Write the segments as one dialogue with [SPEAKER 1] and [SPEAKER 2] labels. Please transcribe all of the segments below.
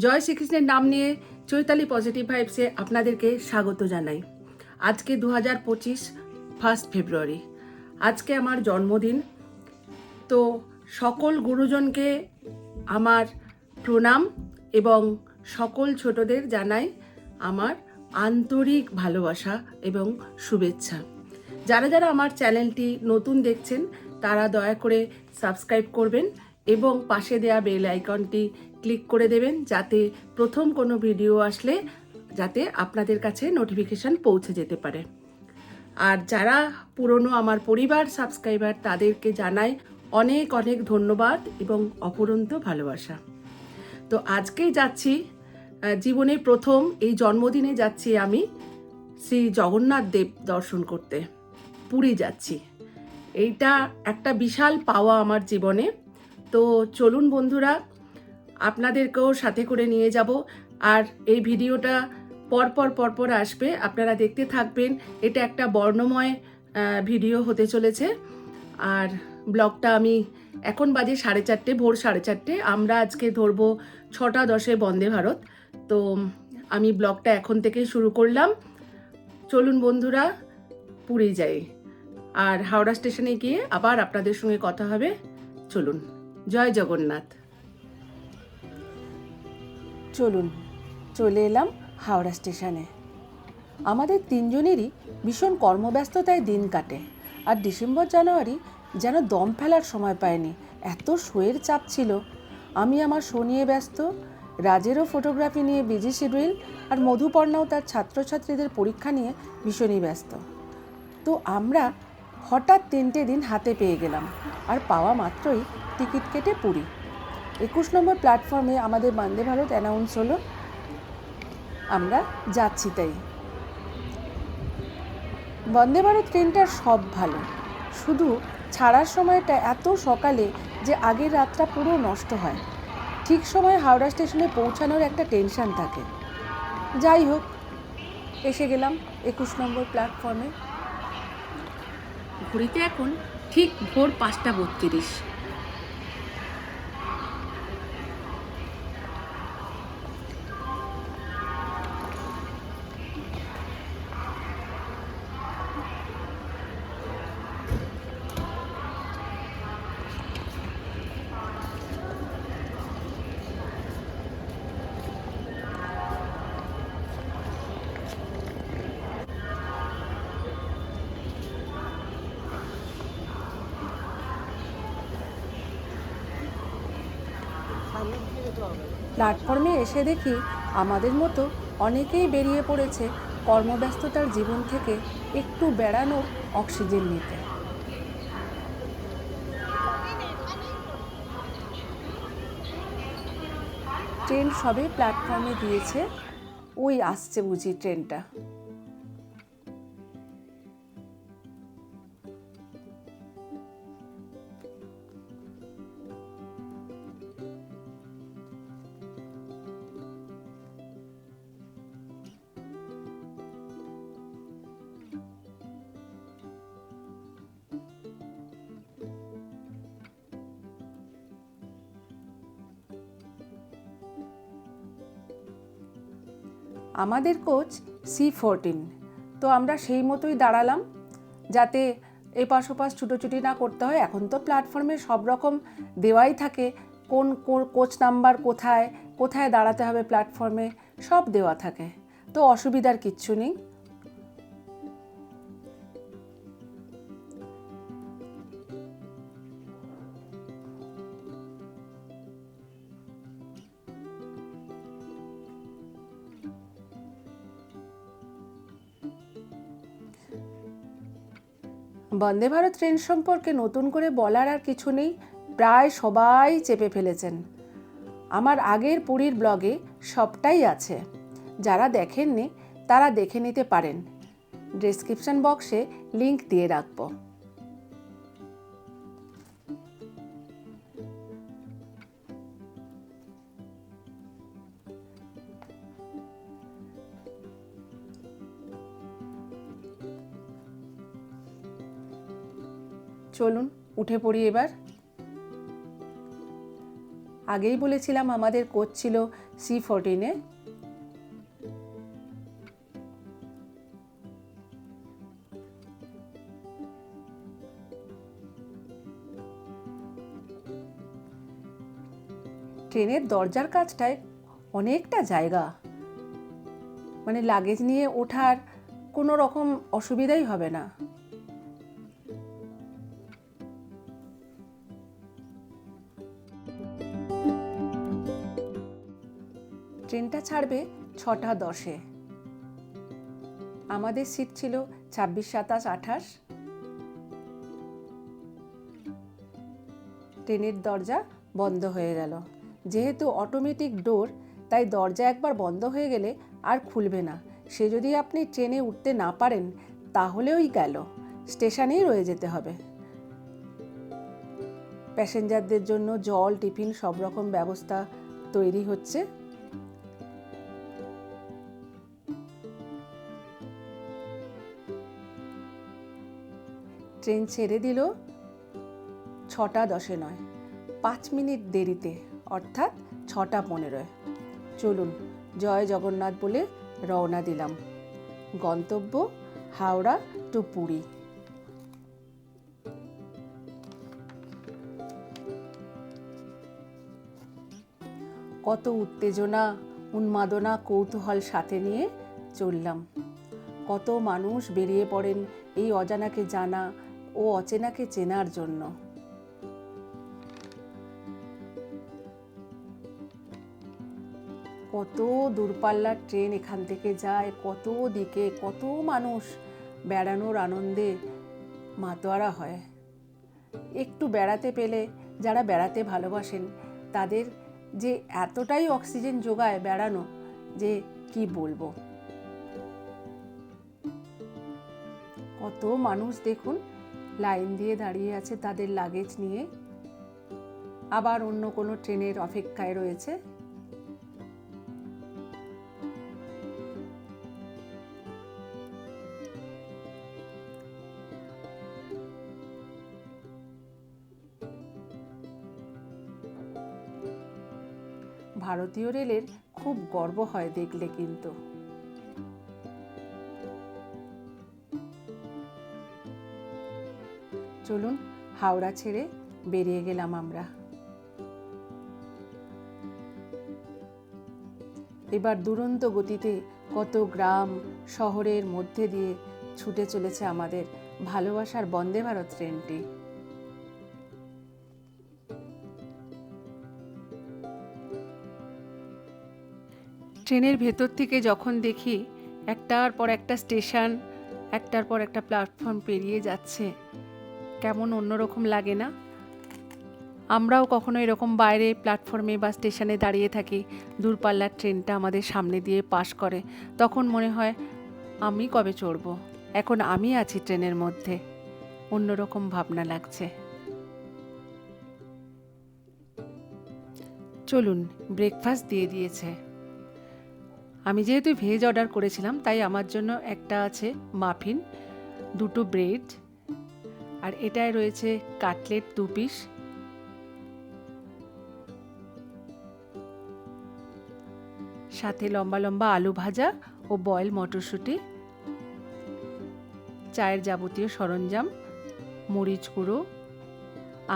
[SPEAKER 1] জয় শ্রীকৃষ্ণের নাম নিয়ে চৈতালি পজিটিভ ভাইবসে আপনাদেরকে স্বাগত জানাই। আজকে 2025 1 ফেব্রুয়ারি, আজকে আমার জন্মদিন। তো সকল গুরুজনকে আমার প্রণাম এবং সকল ছোটদের জানাই আমার আন্তরিক ভালোবাসা এবং শুভেচ্ছা। যারা যারা আমার চ্যানেলটি নতুন দেখছেন তারা দয়া করে সাবস্ক্রাইব করবেন এবং পাশে দেয়া বেল আইকনটি ক্লিক করে দেবেন, যাতে প্রথম কোনো ভিডিও আসলে যাতে আপনাদের কাছে নোটিফিকেশন পৌঁছে যেতে পারে। আর যারা পুরনো আমার পরিবার সাবস্ক্রাইবার তাদেরকে জানাই অনেক অনেক ধন্যবাদ এবং অপরন্ত ভালোবাসা। তো আজকেই যাচ্ছি, জীবনের প্রথম এই জন্মদিনে যাচ্ছি আমি শ্রী জগন্নাথ দেব দর্শন করতে। পুরী যাচ্ছি, এইটা একটা বিশাল পাওয়া আমার জীবনে। তো চলুন বন্ধুরা, আপনাদেরকেও সাথে করে নিয়ে যাব। আর এই ভিডিওটা পরপর আসবে, আপনারা দেখতে থাকবেন। এটা একটা বর্ণময় ভিডিও হতে চলেছে। আর ব্লগটা আমি এখন বাজে 4:30, ভোর 4:30। আমরা আজকে ধরবো 6:10 বন্দে ভারত। তো আমি ব্লগটা এখন থেকেই শুরু করলাম। চলুন বন্ধুরা, পুরী যাই। আর হাওড়া স্টেশনে গিয়ে আবার আপনাদের সঙ্গে কথা হবে। চলুন, জয় জগন্নাথ। চলুন, চলে এলাম হাওড়া স্টেশনে। আমাদের তিনজনেরই ভীষণ কর্মব্যস্ততায় দিন কাটে। আর ডিসেম্বর জানুয়ারি যেন দম ফেলার সময় পায়নি, এত শোয়ের চাপ ছিল। আমি আমার শো নিয়ে ব্যস্ত, রাজেরও ফটোগ্রাফি নিয়ে বিজি শিডিউল, আর মধুপর্ণাও তার ছাত্রছাত্রীদের পরীক্ষা নিয়ে ভীষণই ব্যস্ত। তো আমরা হঠাৎ 3টে দিন হাতে পেয়ে গেলাম, আর পাওয়া মাত্রই টিকিট কেটে পুরী। 21 নম্বর প্ল্যাটফর্মে আমাদের বন্দে ভারত অ্যানাউন্স হলো, আমরা যাচ্ছি। তাই বন্দে ভারত ট্রেনটার সব ভালো, শুধু ছাড়ার সময়টা এত সকালে যে আগের রাতটা পুরো নষ্ট হয়। ঠিক সময় হাওড়া স্টেশনে পৌঁছানোর একটা টেনশন থাকে। যাই হোক, এসে গেলাম 21 নম্বর প্ল্যাটফর্মে। ঘড়িতে এখন ঠিক ভোর 5:32। প্ল্যাটফর্মে এসে দেখি আমাদের মতো অনেকেই বেরিয়ে পড়েছে কর্মব্যস্ততার জীবন থেকে একটু বেড়ানোর অক্সিজেন নিতে। ট্রেন সবে প্ল্যাটফর্মে দিয়েছে, ওই আসছে বুঝি ট্রেনটা। আমাদের কোচ C14, তো আমরা সেই মতোই দাঁড়ালাম, যাতে এপাশ ওপাশ ছুটোছুটি না করতে হয়। এখন তো প্ল্যাটফর্মে সব রকম দেওয়াই থাকে, কোন কোচ নাম্বার কোথায় কোথায় দাঁড়াতে হবে প্ল্যাটফর্মে সব দেওয়া থাকে, তো অসুবিধার কিচ্ছু নেই। বন্দে ভারত ট্রেন সম্পর্কে নতুন করে বলার আর কিছু নেই, প্রায় সবাই চেপে ফেলেছেন। আমার আগের পুরীর ব্লগে সবটাই আছে, যারা দেখেননি তারা দেখে নিতে পারেন। ডেসক্রিপশন বক্সে লিংক দিয়ে রাখবো। চলুন উঠে পড়ি এবার। আগেই বলেছিলাম আমাদের কোচ ছিল C14-এ। ট্রেনের দরজার কাছটায় অনেকটা জায়গা, মানে লাগেজ নিয়ে ওঠার কোনো রকম অসুবিধাই হবে না। ট্রেনটা ছাড়বে 6টা 10-এ। আমাদের সিট ছিল 26, 27, 28। ট্রেনের দরজা বন্ধ হয়ে গেল। যেহেতু অটোমেটিক ডোর, তাই দরজা একবার বন্ধ হয়ে গেলে আর খুলবে না। সে যদি আপনি ট্রেনে উঠতে না পারেন তাহলেই গেল, স্টেশনেই রয়ে যেতে হবে। প্যাসেঞ্জারদের জন্য জল, টিফিন সব রকম ব্যবস্থা তৈরি হচ্ছে। ট্রেন ছেড়ে দিল 6টা 10-এ নয়, 5 মিনিট দেরিতে, অর্থাৎ 6টা 15-এ। চলুন, জয় জগন্নাথ বলে রওনা দিলাম। গন্তব্য হাওড়া টু পুরী। কত উত্তেজনা, উন্মাদনা, কৌতূহল সাথে নিয়ে চললাম। কত মানুষ বেরিয়ে পড়েন এই অজানাকে জানা ও অচেনাকে চেনার জন্য। কত দূরপাল্লার ট্রেন এখান থেকে যায়, কত দিকে, কত মানুষ বেড়ানোর আনন্দে মাতোয়ারা হয়। একটু বেড়াতে পেলে, যারা বেড়াতে ভালোবাসেন তাদের যে এতটাই অক্সিজেন যোগায় বেড়ানো, যে কি বলবো। কত মানুষ দেখুন লাইন দিয়ে দাঁড়িয়ে আছে তাদের লাগেজ নিয়ে, আবার অন্য কোনো ট্রেনের অপেক্ষায় রয়েছে। ভারতীয় রেলের খুব গর্ব হয় দেখলে কিন্তু। চলুন, হাওড়া ছেড়ে বেরিয়ে গেলাম আমরা। এবার দুরন্ত গতিতে কত গ্রাম শহরের মধ্যে দিয়ে ছুটে চলেছে আমাদের ভালোবাসার বন্দে ভারত ট্রেনটি। ট্রেনের ভেতর থেকে যখন দেখি একটার পর একটা স্টেশন, একটার পর একটা প্ল্যাটফর্ম পেরিয়ে যাচ্ছে, কেমন অন্যরকম লাগে না? আমরাও কখনো এরকম বাইরে প্ল্যাটফর্মে বা স্টেশনে দাঁড়িয়ে থাকি, দূরপাল্লার ট্রেনটা আমাদের সামনে দিয়ে পাস করে, তখন মনে হয় আমি কবে চড়বো, এখন আমি আছি ট্রেনের মধ্যে। অন্যরকম ভাবনা লাগছে। চলুন, ব্রেকফাস্ট দিয়ে দিয়েছে। আমি যেহেতু ভেজ অর্ডার করেছিলাম, তাই আমার জন্য একটা আছে মাফিন, 2টো ব্রেড, আর এটায় রয়েছে কাটলেট 2 পিস, সাথে লম্বা লম্বা আলু ভাজা ও বয়েল মটরশুঁটি, চায়ের যাবতীয় সরঞ্জাম, মরিচ গুঁড়ো,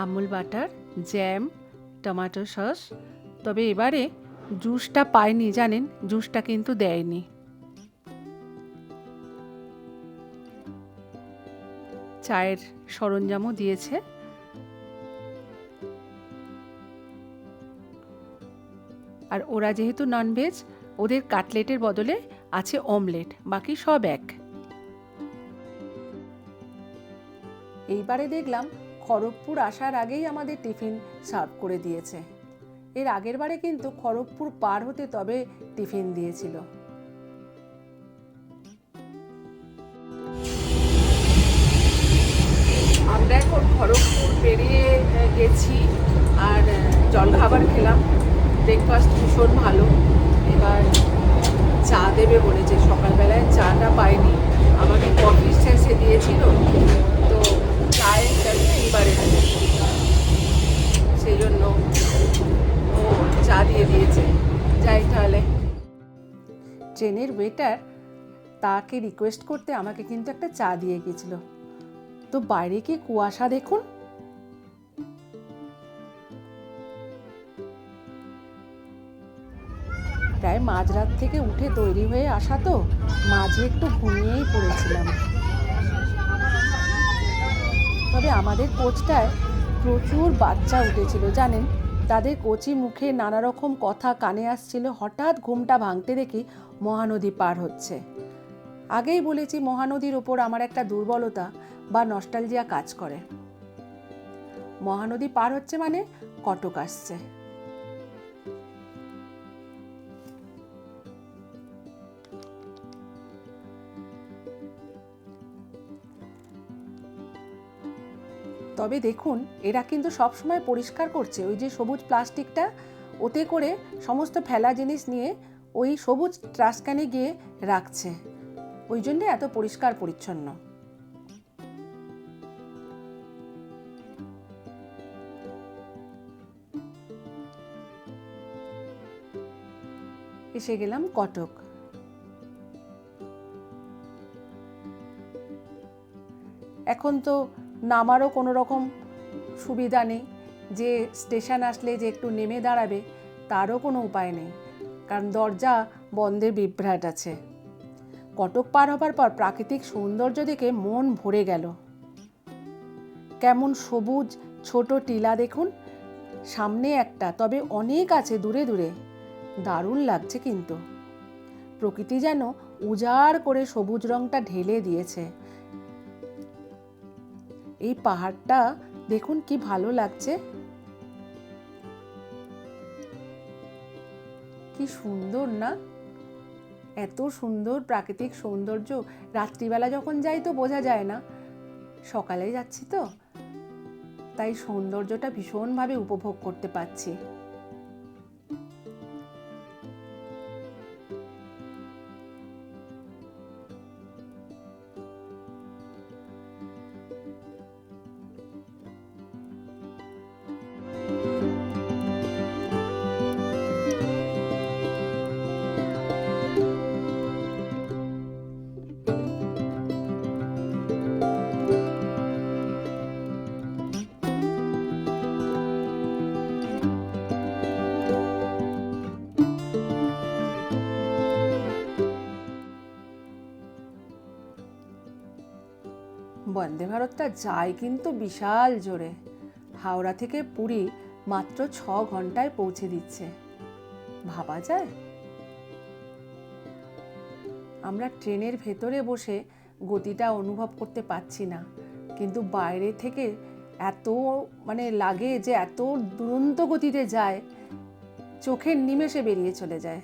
[SPEAKER 1] Amul butter, jam, tomato sauce. তবে এবারে জুসটা পাইনি, জানেন, জুসটা কিন্তু দেয়নি। চায়ের সরঞ্জামও দিয়েছে। আর ওরা যেহেতু ননভেজ, ওদের কাটলেটের বদলে আছে অমলেট, বাকি সব এক। এইবারে দেখলাম খড়গপুর আসার আগেই আমাদের টিফিন সার্ভ করে দিয়েছে। এর আগের বারে কিন্তু খড়গপুর পার হতে তবে টিফিন দিয়েছিল। আমরা এখন খড়গপুর পেরিয়ে গেছি আর জলখাবার খেলাম। ব্রেকফাস্ট ভীষণ ভালো। এবার চা দেবে বলেছে, সকালবেলায় চাটা পাইনি, আমাকে কফি শেষে দিয়েছিল, তো চায়ের সাথে এইবারে সেই জন্য ও চা দিয়ে দিয়েছে। যাই তাহলে। ট্রেনের ওয়েটার তাকে রিকোয়েস্ট করতে আমাকে কিন্তু একটা চা দিয়ে গেছিল। তো বাইরে কি কুয়াশা দেখুন। প্রায় মাঝরাত থেকে উঠে তৈরি হয়ে আসা, তো মাঝে একটু ঘুমিয়েই পড়েছিলাম। তবে আমাদের কোচটায় প্রচুর বাচ্চা উঠেছিল জানেন। তাদের কচি মুখে নানা রকম কথা কানে আসছিল। হঠাৎ ঘুমটা ভাঙতে দেখি মহানদী পার হচ্ছে। আগেই বলেছি মহানদীর ওপর আমার একটা দুর্বলতা বা নস্টালজিয়া কাজ করে। মহানদী পার হচ্ছে মানে কটক আসছে। তবে দেখুন, এরা কিন্তু সবসময় পরিষ্কার করছে। ওই যে সবুজ প্লাস্টিকটা, ওতে করে সমস্ত ফেলা জিনিস নিয়ে ওই সবুজ ট্রাস্টক্যানে গিয়ে রাখছে। ওই জন্যে এত পরিষ্কার পরিচ্ছন্ন। এসে গেলাম কটক। এখন তো নামারও কোনো রকম সুবিধা নেই, যে স্টেশন আসলে যে একটু নেমে দাঁড়াবে তারও কোনো উপায় নেই, কারণ দরজা বন্ধের বিভ্রাট আছে। কটক পার হবার পর প্রাকৃতিক সৌন্দর্য দেখে মন ভরে গেল। কেমন সবুজ ছোট টিলা দেখুন, সামনে একটা, তবে অনেক আছে দূরে দূরে। দারুণ লাগছে কিন্তু। প্রকৃতি যেন উজাড় করে সবুজ রংটা ঢেলে দিয়েছে। এই পাহাড়টা দেখুন কি ভালো লাগছে, কি সুন্দর না? এত সুন্দর প্রাকৃতিক সৌন্দর্য। রাত্রিবেলা যখন যাই তো বোঝা যায় না, সকালে যাচ্ছি তো, তাই সৌন্দর্যটা ভীষণভাবে উপভোগ করতে পারছি। বন্দে ভারতটা যায় কিন্তু বিশাল জোরে। হাওড়া থেকে পুরী মাত্র 6 ঘন্টায় পৌঁছে দিচ্ছে। ভাবা যায়? আমরা ট্রেনের ভেতরে বসে গতিটা অনুভব করতে পারছি না, কিন্তু বাইরে থেকে এত লাগে যে এত দুরন্ত গতিতে যায়, চোখের নিমেষে বেরিয়ে চলে যায়।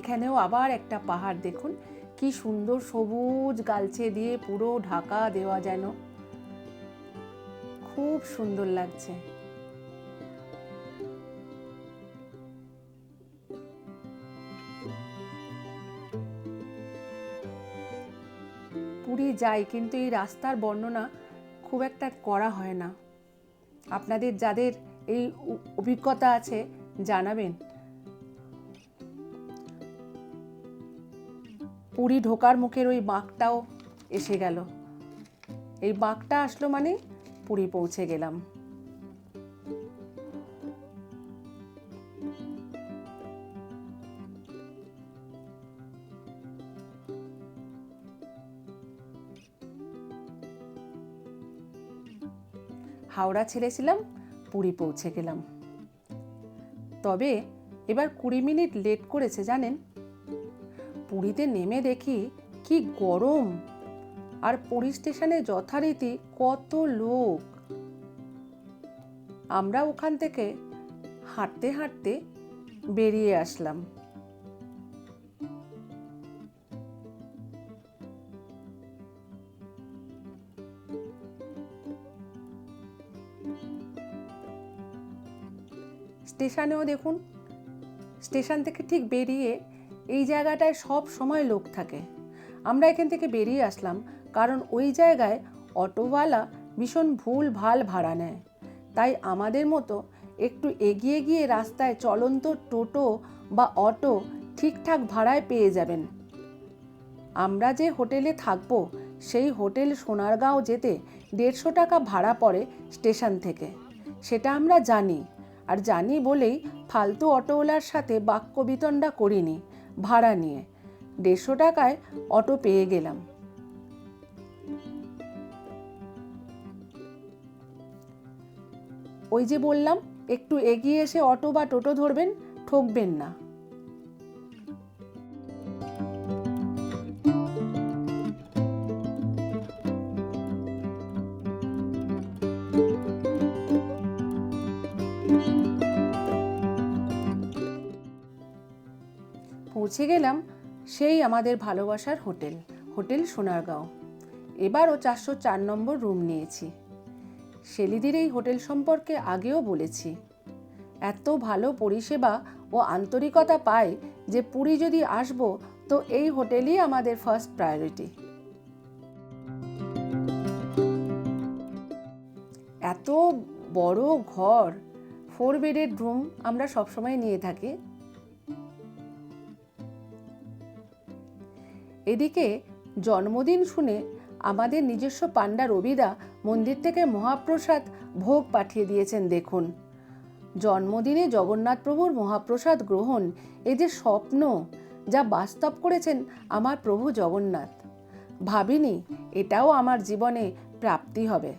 [SPEAKER 1] এখানেও আবার একটা পাহাড় দেখুন, কি সুন্দর সবুজ গালছে দিয়ে পুরো ঢাকা দেওয়া, যেন খুব সুন্দর লাগছে। পুরী যাই, কিন্তু এই রাস্তার বর্ণনা খুব একটা করা হয় না। আপনাদের যাদের এই অভিজ্ঞতা আছে জানাবেন। পুরী ঢোকার মুখের ওই বাঁকটাও এসে গেল। এই বাঁকটা আসলো মানে পুরী পৌঁছে গেলাম। হাওড়া ছেড়েছিলাম, পুরী পৌঁছে গেলাম। তবে এবার 20 মিনিট লেট করেছে জানেন। পুরীতে নেমে দেখি কি গরম, আর পুরী স্টেশনে যথারীতি কত লোক। আমরা ওখান থেকে হাঁটতে হাঁটতে বেরিয়ে আসলাম। স্টেশনেও দেখুন, স্টেশন থেকে ঠিক বেরিয়ে এই জায়গাটায় সব সময় লোক থাকে। আমরা এখান থেকে বেরিয়ে আসলাম কারণ ওই জায়গায় অটোওয়ালা ভীষণ ভুল ভাল ভাড়া নেয়। তাই আমাদের মতো একটু এগিয়ে গিয়ে রাস্তায় চলন্ত টোটো বা অটো ঠিকঠাক ভাড়ায় পেয়ে যাবেন। আমরা যে হোটেলে থাকবো সেই হোটেল সোনারগাঁও যেতে 150 টাকা ভাড়া পড়ে স্টেশন থেকে, সেটা আমরা জানি। আর জানি বলেই ফালতু অটোওয়ালার সাথে বাক্যবিতণ্ডা করিনি ভাড়া নিয়ে। 150 টাকায় অটো পেয়ে গেলাম। ওই যে বললাম, একটু এগিয়ে এসে অটো বা টোটো ধরবেন, ঠকবেন না। পৌঁছে গেলাম সেই আমাদের ভালোবাসার হোটেল সোনারগাঁও। এবারও 404 নম্বর রুম নিয়েছি। শেলিদির এই হোটেল সম্পর্কে আগেও বলেছি। এত ভালো পরিষেবা ও আন্তরিকতা পাই যে পুরী যদি আসবো তো এই হোটেলই আমাদের ফার্স্ট প্রায়োরিটি। এত বড় ঘর, 4 বেডের রুম আমরা সবসময় নিয়ে থাকি। এদিকে জন্মদিন শুনে আমাদের নিজস্ব পান্ডা রবিদা মন্দির থেকে মহাপ্রসাদ ভোগ পাঠিয়ে দিয়েছেন। দেখুন, জন্মদিনে জগন্নাথ প্রভুর মহাপ্রসাদ গ্রহণ, এই যে স্বপ্ন যা বাস্তব করেছেন আমার প্রভু জগন্নাথ, ভাবিনি এটাও আমার জীবনে প্রাপ্তি হবে।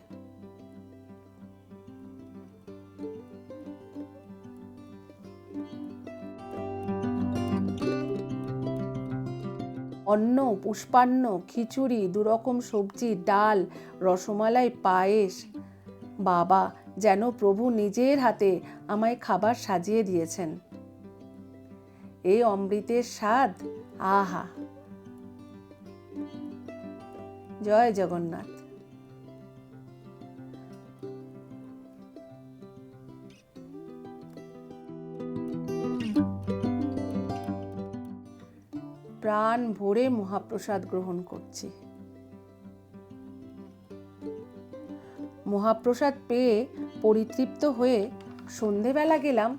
[SPEAKER 1] অন্ন, পুষ্পান্ন, খিচুড়ি, 2 রকম সবজি, ডাল, রসমালাই, পায়েস। বাবা, যেন প্রভু নিজের হাতে আমায় খাবার সাজিয়ে দিয়েছেন। এই অমৃতের স্বাদ, আহা! জয় জগন্নাথ। প্রাণ ভরে মহাপ্রসাদ গ্রহণ করছি। মহাপ্রসাদ পেয়ে পরিতৃপ্ত হয়ে সন্ধেবেলা গেলাম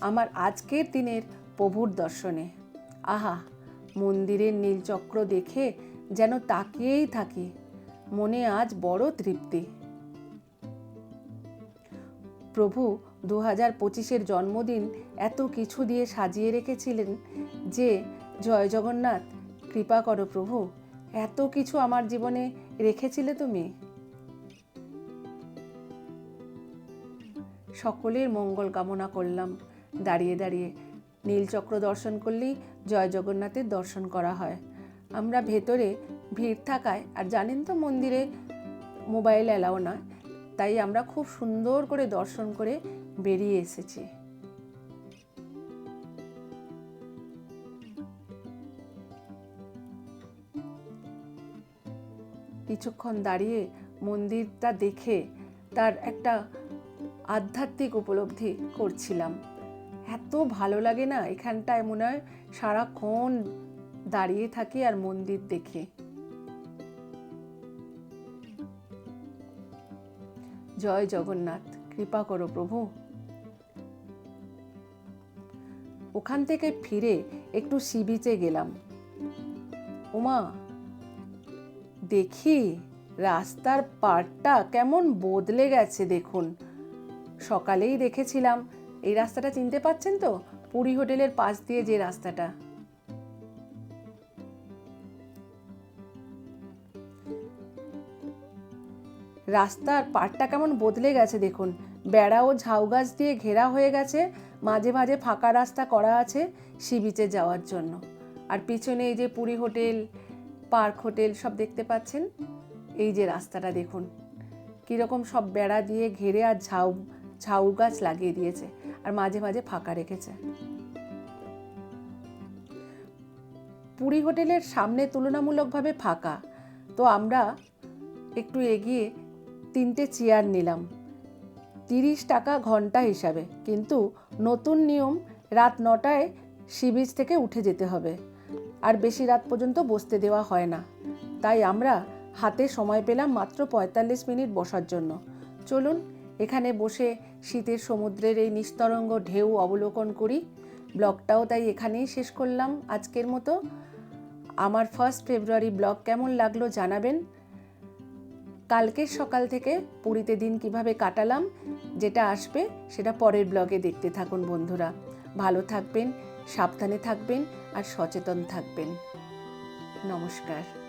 [SPEAKER 1] আমার আজকের দিনের প্রভুর দর্শনে। আহা, মন্দিরের নীলচক্র দেখে যেন তাকিয়েই থাকি, মনে আজ বড় তৃপ্তি। প্রভু 2025-এর জন্মদিন এত কিছু দিয়ে সাজিয়ে রেখেছিলেন যে, জয় জগন্নাথ, কৃপা করো প্রভু, এত কিছু আমার জীবনে রেখেছিলে তুমি। সকলের মঙ্গল কামনা করলাম দাঁড়িয়ে দাঁড়িয়ে। নীলচক্র দর্শন করলেই জয় জগন্নাথের দর্শন করা হয়। আমরা ভেতরে ভিড় থাকায়, আর জানেন তো মন্দিরে মোবাইল অ্যালাউ না, তাই আমরা খুব সুন্দর করে দর্শন করে বেরিয়ে এসেছি। কিছুক্ষণ দাঁড়িয়ে মন্দিরটা দেখে তার একটা আধ্যাত্মিক উপলব্ধি করছিলাম। এত ভালো লাগে না এখানটায়, মনে হয় সারাক্ষণ দাঁড়িয়ে থাকি আর মন্দির দেখি। জয় জগন্নাথ, কৃপা করো প্রভু। ওখান থেকে ফিরে একটু সি বিচে গেলাম। ওমা, দেখি রাস্তার পাড়টা কেমন বদলে গেছে দেখুন। সকালেই দেখেছিলাম, এই রাস্তাটা চিনতে পাচ্ছেন তো, পুরী হোটেলের পাশ দিয়ে যে রাস্তাটা। রাস্তার পাড়টা কেমন বদলে গেছে দেখুন। বেড়া ও ঝাউ গাছ দিয়ে ঘেরা হয়ে গেছে, মাঝে মাঝে ফাঁকা রাস্তা করা আছে সি বিচে যাওয়ার জন্য। আর পিছনে এই যে পুরী হোটেল, পার্ক হোটেল সব দেখতে পাচ্ছেন। এই যে রাস্তাটা দেখুন কিরকম সব বেড়া দিয়ে ঘেরে, আর ঝাউ গাছ লাগিয়ে দিয়েছে, আর মাঝে মাঝে ফাঁকা রেখেছে। পুরী হোটেলের সামনে তুলনামূলকভাবে ফাঁকা, তো আমরা একটু এগিয়ে 3টে চেয়ার নিলাম। 30 টাকা ঘন্টা হিসাবে, কিন্তু নতুন নিয়ম রাত 9টায় সি বিচ থেকে উঠে যেতে হবে, আর বেশি রাত পর্যন্ত বসতে দেওয়া হয় না। তাই আমরা হাতে সময় পেলাম মাত্র 45 মিনিট বসার জন্য। চলুন এখানে বসে শীতের সমুদ্রের এই নিস্তরঙ্গ ঢেউ অবলোকন করি। ব্লগটাও তাই এখানেই শেষ করলাম আজকের মতো। আমার 1 ফেব্রুয়ারি ব্লগ কেমন লাগলো জানাবেন। কালকের সকাল থেকে পুরীতে দিন কিভাবে কাটালাম যেটা আসবে সেটা পরের ব্লগে দেখতে থাকুন বন্ধুরা। ভালো থাকবেন, সাবধানে থাকবেন আর সচেতন থাকবেন। নমস্কার।